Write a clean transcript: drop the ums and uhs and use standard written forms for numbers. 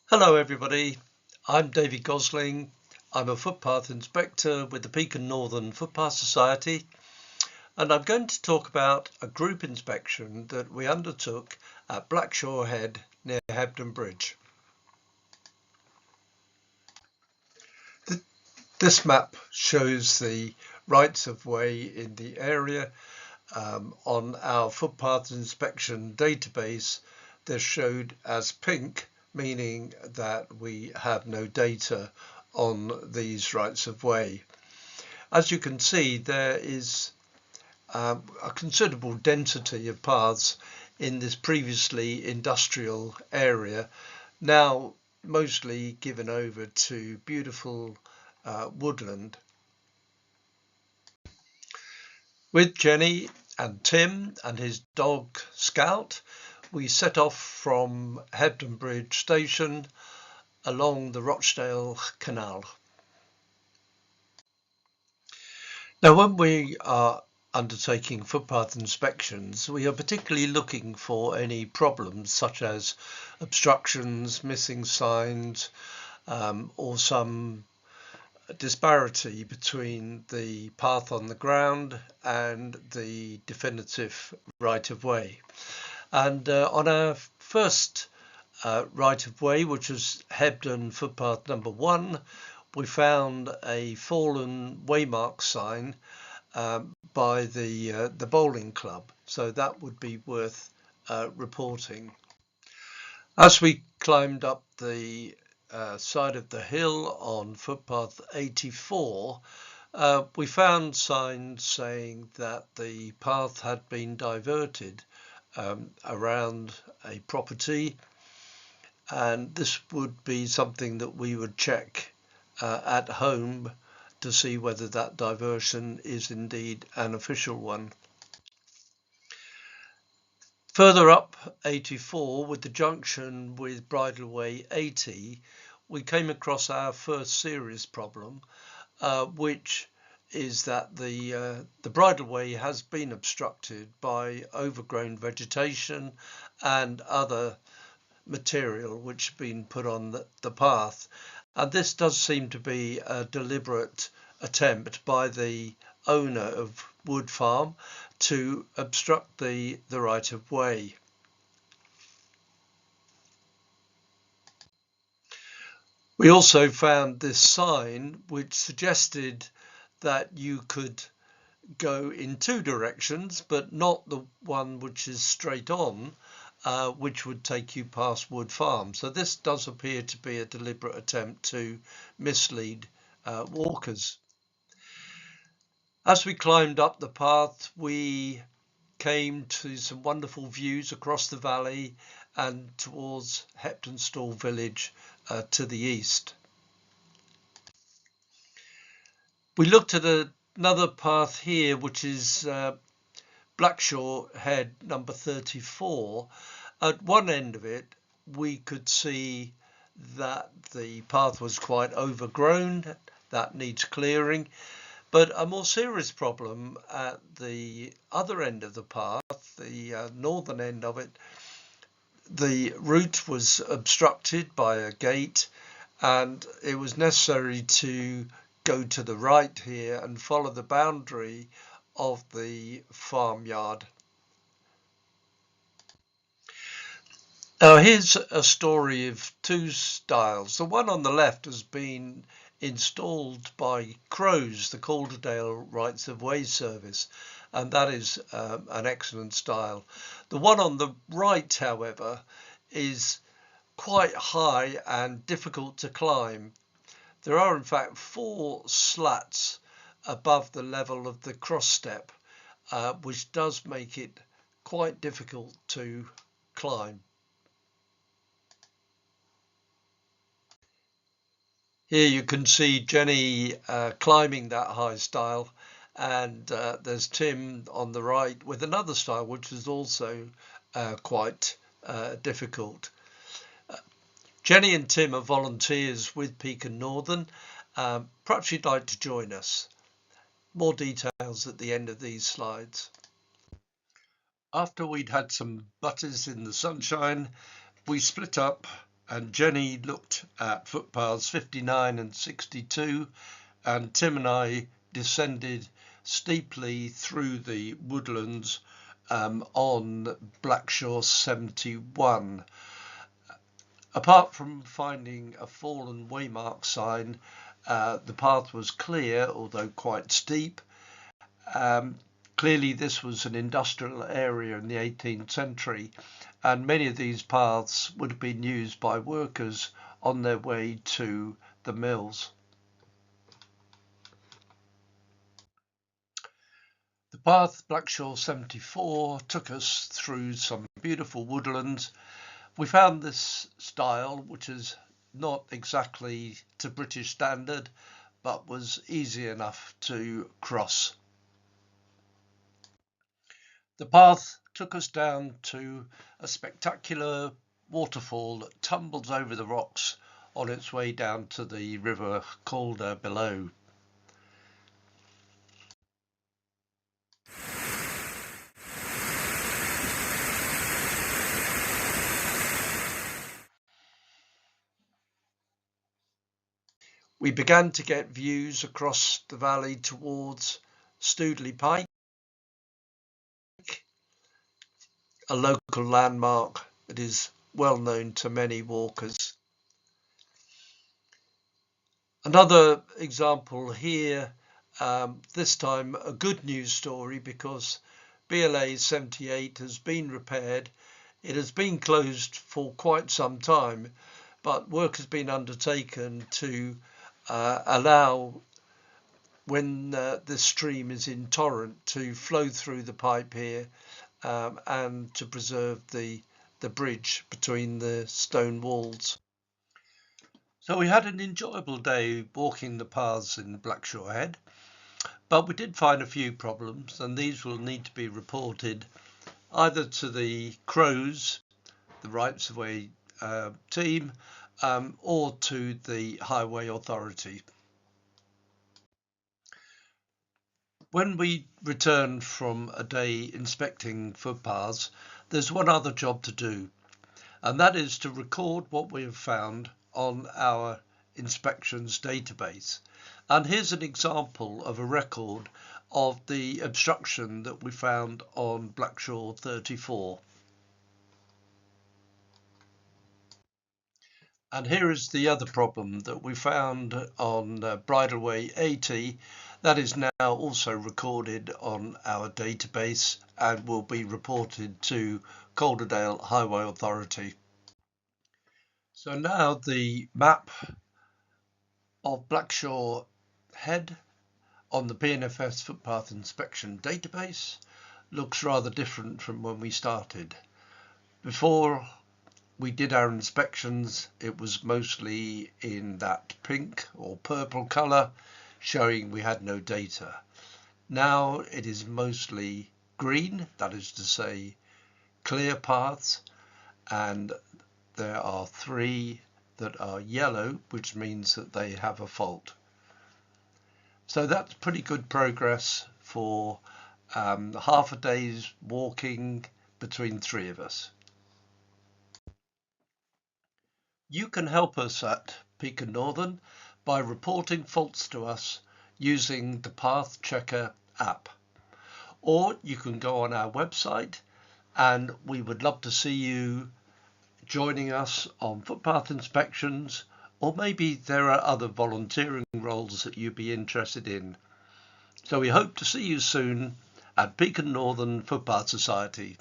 Hello everybody, I'm David Gosling. I'm a footpath inspector with the Peak Northern Footpath Society, and I'm going to talk about a group inspection that we undertook at Blackshaw Head near Hebden Bridge. This map shows the rights of way in the area. On our footpath inspection database, they're showed as pink, meaning that we have no data on these rights of way. As you can see, there is a considerable density of paths in this previously industrial area, now mostly given over to beautiful woodland. With Jenny and Tim and his dog Scout, we set off from Hebden Bridge station along the Rochdale Canal. Now, when we are undertaking footpath inspections, we are particularly looking for any problems such as obstructions, missing signs, or some disparity between the path on the ground and the definitive right of way. And on our first right of way, which was Hebden footpath number 1, we found a fallen waymark sign by the bowling club, so that would be worth reporting. As we climbed up the side of the hill on footpath 84, we found signs saying that the path had been diverted around a property, and this would be something that we would check at home to see whether that diversion is indeed an official one. Further up 84, with the junction with Bridleway 80, we came across our first serious problem, which is that the bridleway has been obstructed by overgrown vegetation and other material which has been put on the path. And this does seem to be a deliberate attempt by the owner of Wood Farm to obstruct the right of way. We also found this sign which suggested that you could go in two directions, but not the one which is straight on, which would take you past Wood Farm. So this does appear to be a deliberate attempt to mislead walkers. As we climbed up the path, we came to some wonderful views across the valley and towards Heptonstall village to the east. We looked at another path here, which is Blackshaw Head number 34. At one end of it, we could see that the path was quite overgrown, that needs clearing. But a more serious problem at the other end of the path, the northern end of it, the route was obstructed by a gate, and it was necessary to go to the right here and follow the boundary of the farmyard. Now here's a story of two styles. The one on the left has been installed by Crows, the Calderdale Rights of Way service, and that is an excellent style. The one on the right, however, is quite high and difficult to climb. There are in fact 4 slats above the level of the cross step, which does make it quite difficult to climb. Here you can see Jenny climbing that high stile, and there's Tim on the right with another stile which is also quite difficult. Jenny and Tim are volunteers with Peak Northern. Perhaps you'd like to join us. More details at the end of these slides. After we'd had some butters in the sunshine, we split up and Jenny looked at footpaths 59 and 62, and Tim and I descended steeply through the woodlands on Blackshaw 71. Apart from finding a fallen waymark sign, the path was clear, although quite steep. Clearly this was an industrial area in the 18th century, and many of these paths would have been used by workers on their way to the mills. The path Blackshaw 74 took us through some beautiful woodlands. We found this style, which is not exactly to British standard, but was easy enough to cross. The path took us down to a spectacular waterfall that tumbles over the rocks on its way down to the river Calderdale below. We began to get views across the valley towards Stoodley Pike, a local landmark that is well known to many walkers. Another example here, this time a good news story, because BLA 78 has been repaired. It has been closed for quite some time, but work has been undertaken to allow, when the stream is in torrent, to flow through the pipe here and to preserve the bridge between the stone walls. So we had an enjoyable day walking the paths in Blackshaw Head, but we did find a few problems, and these will need to be reported either to the Crows, the Rights of Way team, or to the Highway Authority. When we return from a day inspecting footpaths, there's one other job to do, and that is to record what we have found on our inspections database. And here's an example of a record of the obstruction that we found on Blackshaw 34. And here is the other problem that we found on Bridleway 80. That is now also recorded on our database and will be reported to Calderdale Highway Authority. So now the map of Blackshaw Head on the PNFS footpath inspection database looks rather different from when we started. Before we did our inspections, it was mostly in that pink or purple colour, showing we had no data. Now it is mostly green, that is to say clear paths, and there are 3 that are yellow, which means that they have a fault. So that's pretty good progress for half a day's walking between 3 of us. You can help us at Beacon Northern by reporting faults to us using the Path Checker app, or you can go on our website, and we would love to see you joining us on footpath inspections, or maybe there are other volunteering roles that you'd be interested in. So we hope to see you soon at Beacon Northern Footpath Society.